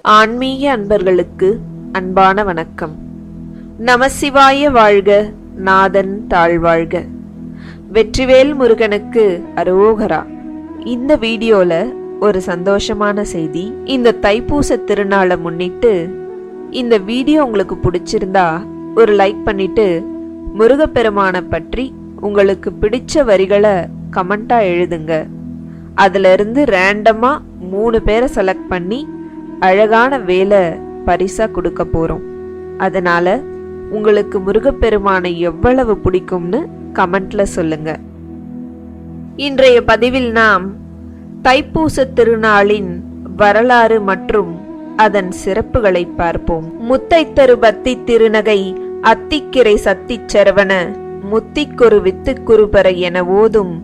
ஆன்மீக அன்பர்களுக்கு அன்பான வணக்கம். நமசிவாய வாழ்க, நாதன் தாழ்வாழ்க. வெற்றிவேல் முருகனுக்கு அரோகரா. இந்த வீடியோல ஒரு சந்தோஷமான செய்தி. இந்த தைப்பூச திருநாளை முன்னிட்டு இந்த வீடியோ உங்களுக்கு பிடிச்சிருந்தா ஒரு லைக் பண்ணிட்டு முருகப்பெருமானை பற்றி உங்களுக்கு பிடிச்ச வரிகளை கமெண்டா எழுதுங்க. அதுல இருந்து ரேண்டமா 3 பேரை செலக்ட் பண்ணி அழகான வேலை பரிசா கொடுக்க போறோம். அதனால உங்களுக்கு முருகப்பெருமானை எவ்வளவு பிடிக்கும்னு கமெண்ட்ல சொல்லுங்க. இன்றைய பதிவில் நாம் தைப்பூச திருநாளின் வரலாறு மற்றும் அதன் சிறப்புகளை பார்ப்போம். முத்தைத்தரு பத்தி திருநகை அத்திக்கிரை சத்திச்சரவண முத்திக்கொரு வித்து குருபர என ஓதும்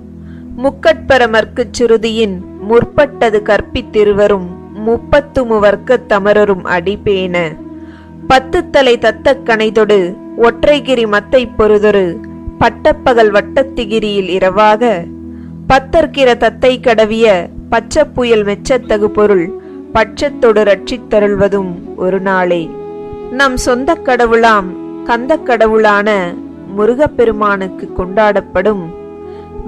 முக்கட்பரமர்க்குச் சுருதியின் முற்பட்டது கற்பித்திருவரும் 33 தமரரும் அடிப்பேன 10 தலை தத்த கணைதொடு ஒற்றைகிரி மத்தை பொருதொரு பட்டப்பகல் வட்டத்திகிரியில் இரவாக பத்தர்கிற தத்தை கடவிய பச்சை புயல் மெச்சத்தகு பொருள் பட்சத்தொடு ரட்சித்தருள்வதும் ஒரு நாளே. நம் சொந்த கடவுளாம் கந்த கடவுளான முருகப்பெருமானுக்கு கொண்டாடப்படும்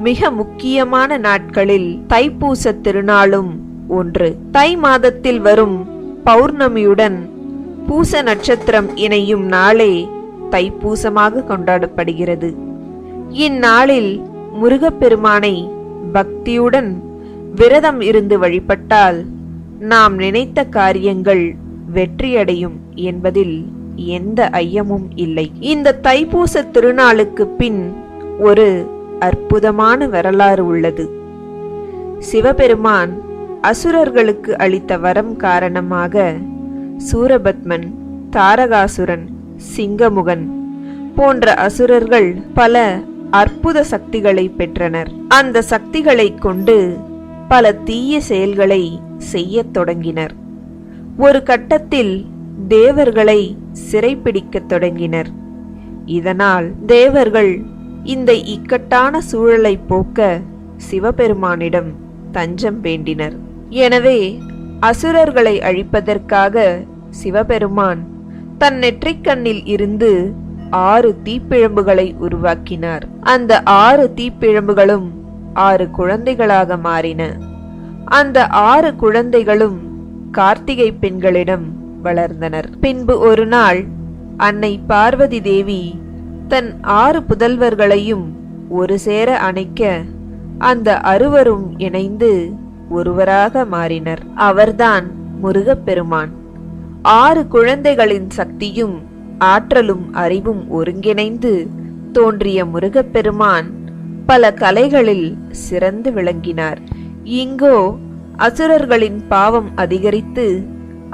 மிக முக்கியமான நாட்களில் தைப்பூச திருநாளும் ஒன்று. தை மாதத்தில் வரும் பௌர்ணமியுடன் பூச நட்சத்திரம் இணையும் நாளே தைப்பூசமாக கொண்டாடப்படுகிறது. இந்நாளில் முருகப்பெருமானை பக்தியுடன் விரதம் இருந்து வழிபட்டால் நாம் நினைத்த காரியங்கள் வெற்றியடையும் என்பதில் எந்த ஐயமும் இல்லை. இந்த தைப்பூச திருநாளுக்கு பின் ஒரு அற்புதமான வரலாறு உள்ளது. சிவபெருமான் அசுரர்களுக்கு அளித்த வரம் காரணமாக சூரபத்மன், தாரகாசுரன், சிங்கமுகன் போன்ற அசுரர்கள் பல அற்புத சக்திகளை பெற்றனர். அந்த சக்திகளை கொண்டு பல தீய செயல்களை செய்யத் தொடங்கினர். ஒரு கட்டத்தில் தேவர்களை சிறைப்பிடிக்கத் தொடங்கினர். இதனால் தேவர்கள் இந்த இக்கட்டான சூழலை போக்க சிவபெருமானிடம் தஞ்சம் வேண்டினர். எனவே அசுரர்களை அழிப்பதற்காக சிவபெருமான் தன் நெற்றிக்கண்ணில் இருந்து 6 தீப்பிழம்புகளை உருவாக்கினார். அந்த 6 தீப்பிழம்புகளும் 6 குழந்தைகளாக மாறின. அந்த 6 குழந்தைகளும் கார்த்திகை பெண்களிடம் வளர்ந்தனர். பின்பு ஒரு நாள் அன்னை பார்வதி தேவி தன் 6 புதல்வர்களையும் ஒரு சேர அணைக்க அந்த அறுவரும் இணைந்து ஒருவராக மாறினர். அவர்தான் முருகப்பெருமான். 6 குழந்தைகளின் சக்தியும் ஆற்றலும் அறிவும் ஒருங்கிணைந்து தோன்றிய முருகப்பெருமான் பல கலைகளில் சிறந்து விளங்கினார். இங்கோ அசுரர்களின் பாவம் அதிகரித்து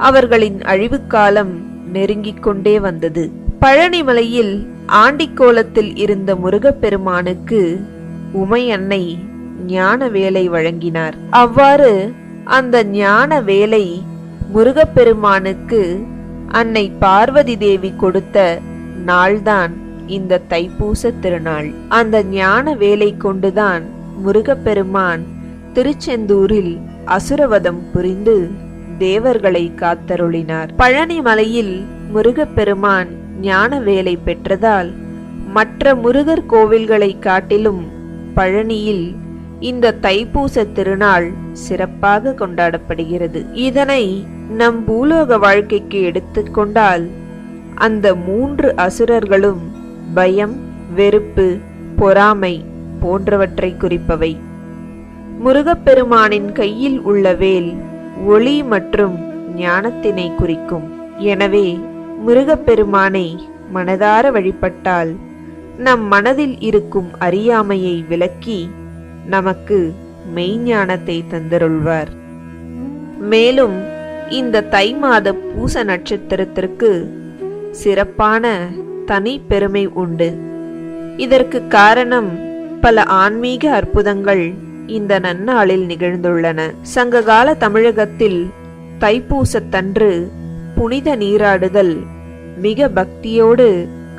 அவர்களின் அழிவுக்காலம் நெருங்கிக் கொண்டே வந்தது. பழனிமலையில் ஆண்டிக்கோலத்தில் இருந்த முருகப்பெருமானுக்கு உமை அன்னை ஞான வேலை வழங்கினார். அவ்வாறு அந்த ஞான வேலை முருகப்பெருமானுக்கு அன்னை பார்வதி தேவி கொடுத்த நாள்தான் இந்த தைப்பூச திருநாள். அந்த ஞான வேலை கொண்டுதான் முருகப்பெருமான் திருச்செந்தூரில் அசுரவதம் புரிந்து தேவர்களை காத்தருளினார். பழனி மலையில் முருகப்பெருமான் ஞான வேலை பெற்றதால் மற்ற முருகர் கோவில்களை காட்டிலும் பழனியில் இந்த தைப்பூச திருநாள் சிறப்பாக கொண்டாடப்படுகிறது. இதனை நம் பூலோக வாழ்க்கைக்கு எடுத்துக்கொண்டால் அந்த 3 அசுரர்களும் பயம், வெறுப்பு, பொறாமை போன்றவற்றை குறிப்பவை. முருகப்பெருமானின் கையில் உள்ள வேல் ஒளி மற்றும் ஞானத்தினை குறிக்கும். எனவே முருகப்பெருமானை மனதார வழிபட்டால் நம் மனதில் இருக்கும் அறியாமையை விலக்கி நமக்கு மெய்ஞானத்தை தந்தருள்வார். மேலும் இந்த தை மாத பூச நட்சத்திரத்திற்கு சிறப்பான தனி பெருமை உண்டு. இதற்கு காரணம் பல ஆன்மீக அற்புதங்கள் இந்த நன்னாளில் நிகழ்ந்துள்ளன. சங்ககால தமிழகத்தில் தைப்பூசத்தன்று புனித நீராடுதல் மிக பக்தியோடு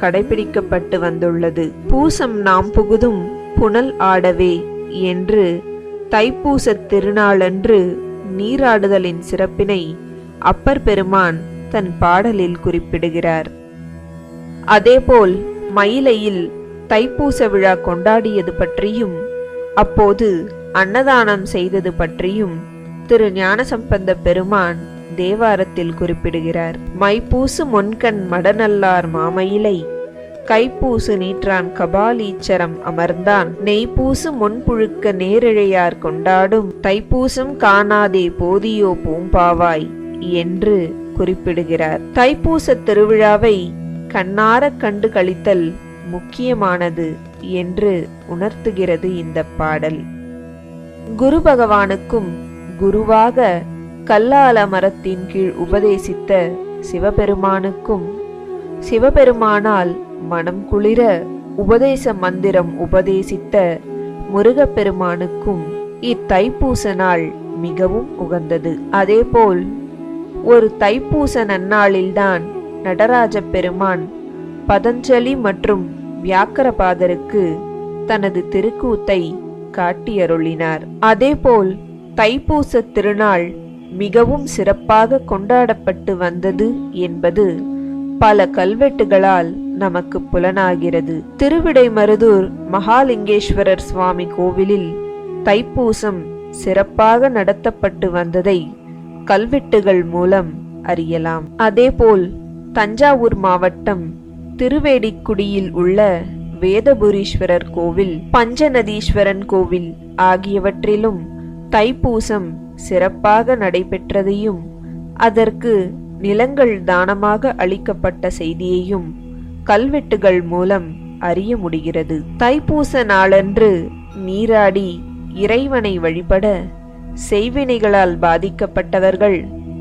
கடைபிடிக்கப்பட்டு வந்துள்ளது. பூசம் நாம் புகுதும் புனல் ஆடவே என்று தைப்பூச திருநாளன்று நீராடுதலின் சிறப்பினை அப்பர் பெருமான் தன் பாடலில் குறிப்பிடுகிறார். அதேபோல் மயிலையில் தைப்பூச விழா கொண்டாடியது பற்றியும் அப்போது அன்னதானம் செய்தது பற்றியும் திரு ஞானசம்பந்த பெருமான் தேவாரத்தில் குறிப்பிடுகிறார். மைப்பூசு முன்கண் மடநல்லார் மாமயிலை கைப்பூசு நீற்றான் கபாலீச்சரம் அமர்ந்தான் நெய்ப்பூசு முன்புழுக்க நேரிழையார் கொண்டாடும் தைப்பூசம் காணாதே போதியோ பூம்பாவாய் என்று குறிப்பிடுகிறார். தைப்பூச திருவிழாவை கண்ணார கண்டு களித்தல் முக்கியமானது என்று உணர்த்துகிறது இந்த பாடல். குரு பகவானுக்கும் குருவாக கல்லால மரத்தின் கீழ் உபதேசித்த சிவபெருமானுக்கும் சிவபெருமானால் மனம் குளிர உபதேச மந்திரம் உபதேசித்த முருகப்பெருமானுக்கும் இத்தைப்பூச நாள் மிகவும் உகந்தது. அதேபோல் ஒரு தைப்பூச நன்னாளில்தான் நடராஜ பெருமான் பதஞ்சலி மற்றும் வியாக்கரபாதருக்கு தனது திருக்கூத்தை காட்டியருளினார். அதேபோல் தைப்பூச திருநாள் மிகவும் சிறப்பாக கொண்டாடப்பட்டு வந்தது என்பது பல கல்வெட்டுகளால் நமக்கு புலனாகிறது. திருவிடைமருதூர் மகாலிங்கேஸ்வரர் சுவாமி கோவிலில் தைப்பூசம் சிறப்பாக நடத்தப்பட்டு வந்ததை கல்வெட்டுகள் மூலம் அறியலாம். அதேபோல் தஞ்சாவூர் மாவட்டம் திருவேடிக்குடியில் உள்ள வேதபுரீஸ்வரர் கோவில், பஞ்சநதீஸ்வரன் கோவில் ஆகியவற்றிலும் தைப்பூசம் சிறப்பாக நடைபெற்றதையும் அதற்கு நிலங்கள் தானமாக அளிக்கப்பட்ட செய்தியையும் கல்வெட்டுகள் மூலம் அறிய முடிகிறது. தைப்பூச நாளன்று நீராடி இறைவனை வழிபட செய்வினைகளால் பாதிக்கப்பட்டவர்கள்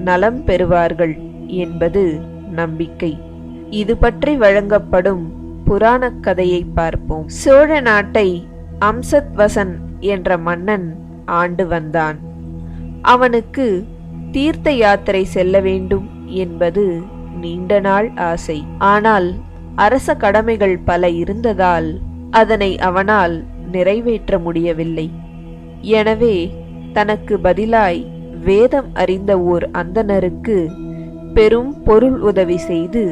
நலம் பெறுவார்கள் என்பது நம்பிக்கை. இது பற்றி வழங்கப்படும் புராணக் கதையை பார்ப்போம். சோழ நாட்டை அம்சத்வசன் என்ற மன்னன் ஆண்டு வந்தான். அவனுக்கு தீர்த்த யாத்திரை செல்ல வேண்டும் என்பது நீண்ட நாள் ஆசை. ஆனால் அரச கடமைகள் பல இருந்ததால் அதனை அவனால் நிறைவேற்ற முடியவில்லை. எனவே தனக்கு பதிலாய் வேதம் அறிந்த ஓர் அந்தணருக்கு பெரும் பொருள் உதவி செய்து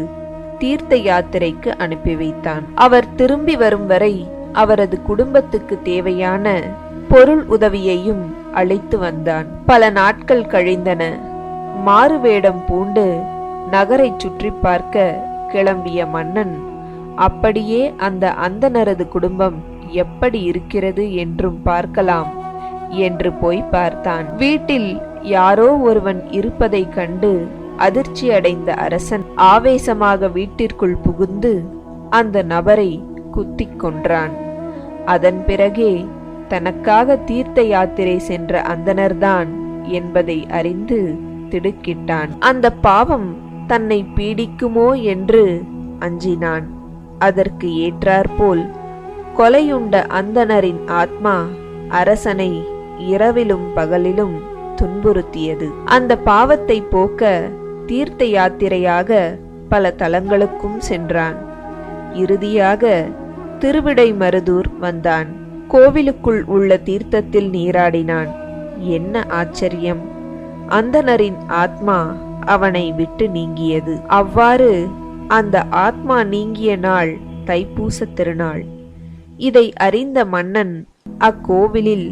தீர்த்த யாத்திரைக்கு அனுப்பி வைத்தான். அவர் திரும்பி வரும் வரை அவரது குடும்பத்துக்கு தேவையான பொருள் உதவியையும் அளித்து வந்தான். பல நாட்கள் கழிந்தன. மாறுவேடம் பூண்டு நகரை சுற்றி பார்க்க கிளம்பிய மன்னன் அப்படியே அந்த அந்தணரது குடும்பம் எப்படி இருக்கிறது என்றும் பார்க்கலாம் என்று போய் பார்த்தான். வீட்டில் யாரோ ஒருவன் இருப்பதைக் கண்டு அதிர்ச்சி அடைந்த அரசன் ஆவேசமாக வீட்டிற்குள் புகுந்து அந்த நபரை குத்திக் கொன்றான். அதன் பிறகே தனக்காக தீர்த்த யாத்திரை சென்ற அந்தணர்தான் என்பதை அறிந்து திடுக்கிட்டான். அந்த பாவம் தன்னை பீடிக்குமோ என்று அஞ்சினான். அதற்கு ஏற்றாற்போல் கொலையுண்ட அந்தணரின் ஆத்மா அரசனை இரவிலும் பகலிலும் துன்புறுத்தியது. அந்த பாவத்தை போக்க தீர்த்த யாத்திரையாக பல தலங்களுக்கும் சென்றான். இறுதியாக திருவிடைமருதூர் வந்தான். கோவிலுக்குள் உள்ள தீர்த்தத்தில் நீராடினான். என்ன ஆச்சரியம்! அந்தணரின் ஆத்மா அவனை விட்டு நீங்கியது. அவ்வாறு அந்த ஆத்மா நீங்கிய நாள் தைப்பூச திருநாள். இதை அறிந்த மன்னன் அக்கோவிலில்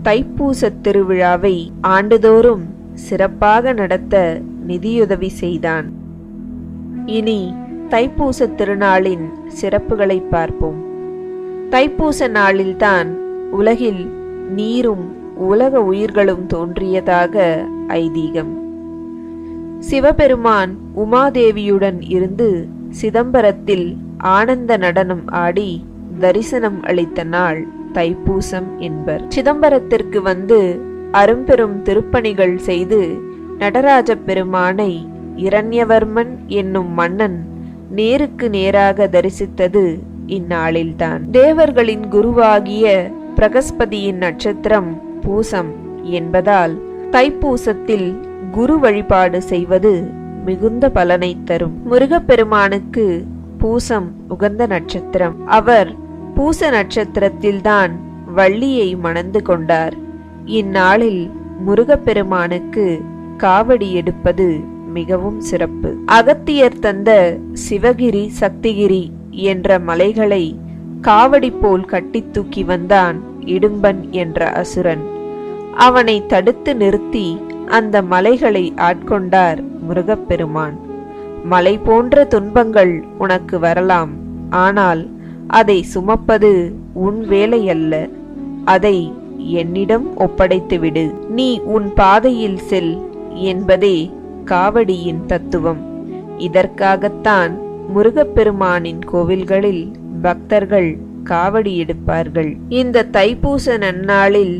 தைப்பூச திருவிழாவை ஆண்டுதோறும் சிறப்பாக நடத்த நிதியுதவி செய்தான். இனி தைப்பூச திருநாளின் சிறப்புகளை பார்ப்போம். தைப்பூச நாளில்தான் உலகில் நீரும் உலக உயிர்களும் தோன்றியதாக ஐதீகம். சிவபெருமான் உமாதேவியுடன் இருந்து சிதம்பரத்தில் ஆனந்த நடனம் ஆடி தரிசனம் அளித்த நாள் தைப்பூசம் என்பர். சிதம்பரத்திற்கு வந்து அரும்பெரும் திருப்பணிகள் செய்து நடராஜ பெருமானை இரண்யவர்மன் என்னும் மன்னன் நேருக்கு நேராக தரிசித்தது இந்நாளில்தான். தேவர்களின் குருவாகிய பிரகஸ்பதியின் நட்சத்திரம் பூசம் என்பதால் தைப்பூசத்தில் குரு வழிபாடு செய்வது மிகுந்த பலனை தரும். முருகப்பெருமானுக்கு பூசம் உகந்த நட்சத்திரம். அவர் பூச நட்சத்திரத்தில்தான் வள்ளியை மணந்து கொண்டார். இந்நாளில் முருகப்பெருமானுக்கு காவடி எடுப்பது மிகவும் சிறப்பு. அகத்தியர் தந்த சிவகிரி சக்திகிரி என்ற மலைகளை காவடி போல் கட்டி தூக்கி வந்தான் இடும்பன் என்ற அசுரன். அவனை தடுத்து நிறுத்தி அந்த மலைகளை ஆட்கொண்டார் முருகப்பெருமான். மலை போன்ற துன்பங்கள் உனக்கு வரலாம், ஆனால் அதை சுமப்பது உன் வேலை அல்ல. அதை என்னிடம் ஒப்படைத்துவிடு. நீ உன் பாதையில் செல் என்பதே காவடியின் தத்துவம். இதற்காகத்தான் முருகப்பெருமானின் கோவில்களில் பக்தர்கள் காவடி எடுப்பார்கள். இந்த தைப்பூச நன்னாளில்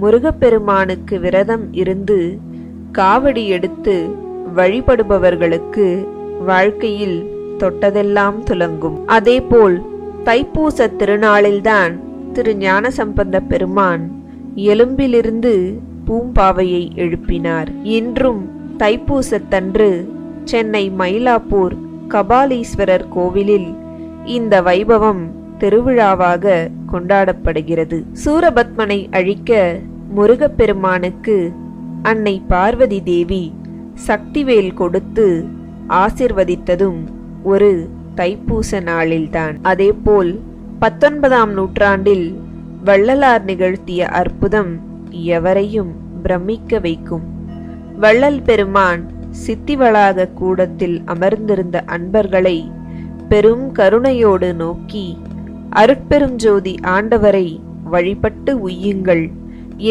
முருகப்பெருமானுக்கு விரதம் இருந்து காவடி எடுத்து வழிபடுபவர்களுக்கு வாழ்க்கையில் தொட்டதெல்லாம் துலங்கும். அதேபோல் தைப்பூச திருநாளில்தான் திரு ஞானசம்பந்த பெருமான் எலும்பிலிருந்து பூம்பாவையை எழுப்பினார். இன்றும் தைப்பூசத்தன்று சென்னை மயிலாப்பூர் கபாலீஸ்வரர் கோவிலில் இந்த வைபவம் திருவிழாவாக கொண்டாடப்படுகிறது. சூரபத்மனை அழிக்க முருகப்பெருமானுக்கு அன்னை பார்வதி தேவி சக்திவேல் கொடுத்து ஆசிர்வதித்ததும் ஒரு தைப்பூச நாளில்தான். அதேபோல் 19ஆம் நூற்றாண்டில் வள்ளலார் நிகழ்த்திய அற்புதம் எவரையும் பிரமிக்க வைக்கும். வள்ளல் பெருமான் சித்திவளாக கூடத்தில் அமர்ந்திருந்த அன்பர்களை பெரும் கருணையோடு நோக்கி, அருட்பெருஞ்சோதி ஆண்டவரை வழிபட்டு உய்யுங்கள்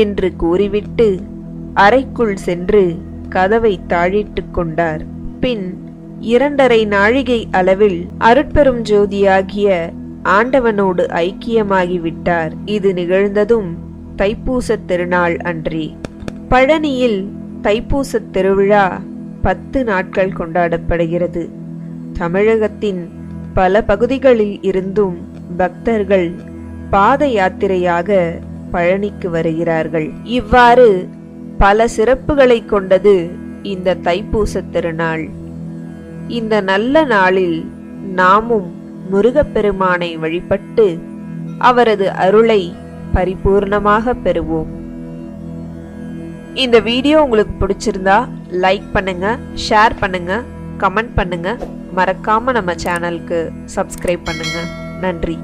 என்று கூறிவிட்டு அறைக்குள் சென்று கதவை தாழிட்டு கொண்டார். பின் 2½ நாழிகை அளவில் அருட்பெரும் ஜோதியாகிய ஆண்டவனோடு ஐக்கியமாகிவிட்டார். இது நிகழ்ந்ததும் தைப்பூச திருநாள் அன்றே. பழனியில் தைப்பூச திருவிழா 10 நாட்கள் கொண்டாடப்படுகிறது. தமிழகத்தின் பல பகுதிகளில் இருந்தும் பக்தர்கள் பாத யாத்திரையாக பழனிக்கு வருகிறார்கள். இவ்வாறு பல சிறப்புகளை கொண்டது இந்த தைப்பூச திருநாள். இந்த நல்ல நாளில் நாமும் முருகப்பெருமானை வழிபட்டு அவரது அருளை பரிபூர்ணமாக பெறுவோம். இந்த வீடியோ உங்களுக்கு பிடிச்சிருந்தா லைக் பண்ணுங்க, ஷேர் பண்ணுங்க, கமெண்ட் பண்ணுங்க. மறக்காம நம்ம சேனலுக்கு சப்ஸ்கிரைப் பண்ணுங்க. நன்றி.